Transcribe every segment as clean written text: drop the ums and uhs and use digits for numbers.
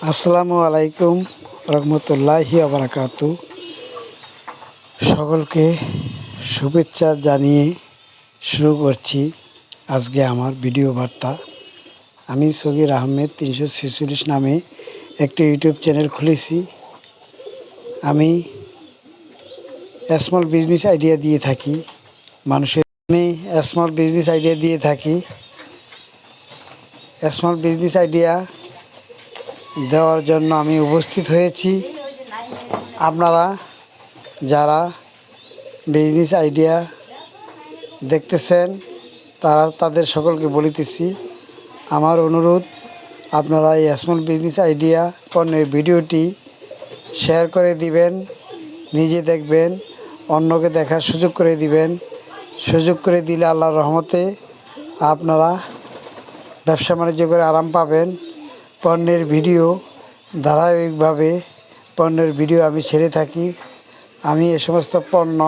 আসসালামু আলাইকুম রহমতুল্লাহি বারাকাতু। সকলকে শুভেচ্ছা জানিয়ে শুরু করছি আজকে আমার ভিডিও বার্তা। আমি সগীর আহমেদ 346 নামে একটি ইউটিউব চ্যানেল খুলেছি। আমি স্মল বিজনেস আইডিয়া দিয়ে থাকি মানুষের। স্মল বিজনেস আইডিয়া দেওয়ার জন্য আমি উপস্থিত হয়েছি। আপনারা যারা বিজনেস আইডিয়া দেখতেছেন তাদের সকলকে বলিতেছি, আমার অনুরোধ, আপনারা এই স্মল বিজনেস আইডিয়া পণ্যের ভিডিওটি শেয়ার করে দিবেন, নিজে দেখবেন, অন্যকে দেখার সুযোগ করে দিবেন। সুযোগ করে দিলে আল্লাহর রহমতে আপনারা ব্যবসা বাণিজ্য করে আরাম পাবেন। পণ্যের ভিডিও ধারাবাহিকভাবে আমি ছেড়ে থাকি। আমি এ সমস্ত পণ্য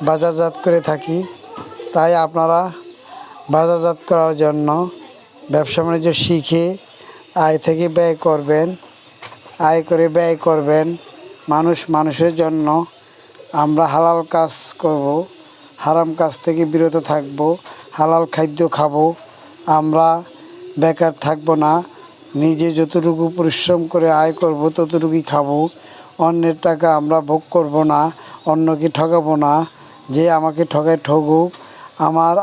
বাজারজাত করে থাকি। তাই আপনারা বাজারজাত করার জন্য ব্যবসা বাণিজ্য শিখে আয় থেকে ব্যয় করবেন। মানুষের জন্য আমরা হালাল কাজ করব, হারাম কাজ থেকে বিরত থাকব, হালাল খাদ্য খাবো। আমরা বেকার থাকব না। নিজে যতটুকু পরিশ্রম করে আয় করব ততটুকুই খাবো। অন্যের টাকা আমরা ভোগ করব না, অন্যকে ঠকাবো না। যে আমাকে ঠকুক। আমার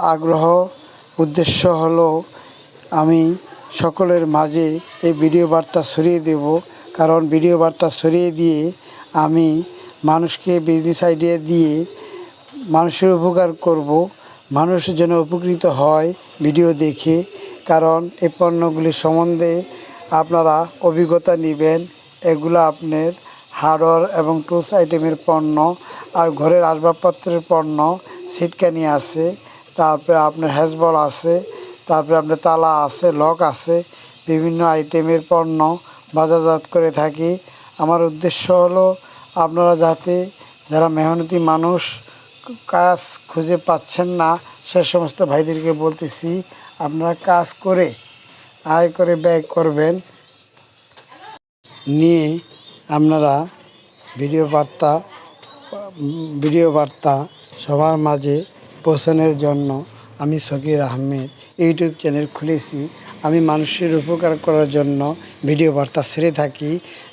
উদ্দেশ্য হলো আমি সকলের মাঝে এই ভিডিও বার্তা ছড়িয়ে দেব। কারণ ভিডিও বার্তা ছড়িয়ে দিয়ে আমি মানুষকে বিজনেস আইডিয়া দিয়ে মানুষের উপকার করব। মানুষ যেন উপকৃত হয় ভিডিও দেখে। কারণ এই পণ্যগুলি সম্বন্ধে আপনারা অভিজ্ঞতা নেবেন। এগুলো আপনার হার্ডওয়্যার এবং টুলস আইটেমের পণ্য, আর ঘরের আসবাবপত্রের পণ্য, সিটকানি আছে, তারপরে আপনার হ্যাজবল আছে, তারপরে আপনার তালা আছে, লক আছে, বিভিন্ন আইটেমের পণ্য বাজারজাত করে থাকি। আমার উদ্দেশ্য হলো আপনারা যারা মেহনতি মানুষ কাজ খুঁজে পাচ্ছেন না, সে সমস্ত ভাইদেরকে বলতেছি, আপনারা কাজ করে আয় করে ব্যয় করবেন। নিয়ে আপনারা ভিডিও বার্তা সবার মাঝে পৌঁছানোর জন্য আমি সগীর আহমেদ ইউটিউব চ্যানেল খুলেছি। আমি মানুষের উপকার করার জন্য ভিডিও বার্তা ছেড়ে থাকি।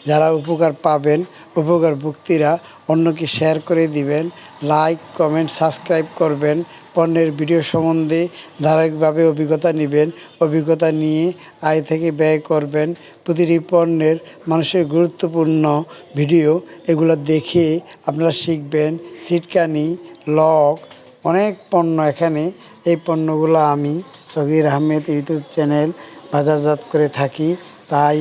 যারা উপকার পাবেন, উপকার ভুক্তিরা অন্যকে শেয়ার করে দিবেন, লাইক, কমেন্ট, সাবস্ক্রাইব করবেন। পণ্যের ভিডিও সম্বন্ধে ধারাবাহিকভাবে অভিজ্ঞতা নেবেন। অভিজ্ঞতা নিয়ে আয় থেকে ব্যয় করবেন। প্রতিটি পণ্যের মানুষের গুরুত্বপূর্ণ ভিডিও, এগুলো দেখে আপনারা শিখবেন। সিটকানি, লক, অনেক পণ্য এখানে। এই পণ্যগুলো আমি সগীর আহমেদ ইউটিউব চ্যানেল বাজারজাত করে থাকি। তাই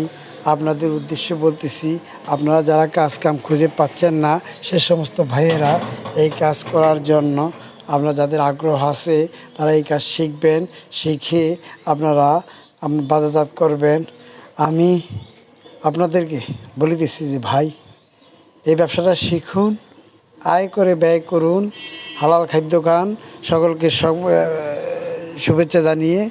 আপনাদের উদ্দেশ্যে বলতেছি, আপনারা যারা কাম খুঁজে পাচ্ছেন না, সে সমস্ত ভাইয়েরা এই কাজ করার জন্য আপনারা যাদের আগ্রহ আছে তারা এই কাজ শিখবেন। শিখে আপনারা বাজারজাত করবেন। আমি আপনাদেরকে বলিতেছি যে ভাই, এই ব্যবসাটা শিখুন, আয় করে ব্যয় করুন, হালাল খাদ্য খান। সকলকে শুভেচ্ছা জানিয়ে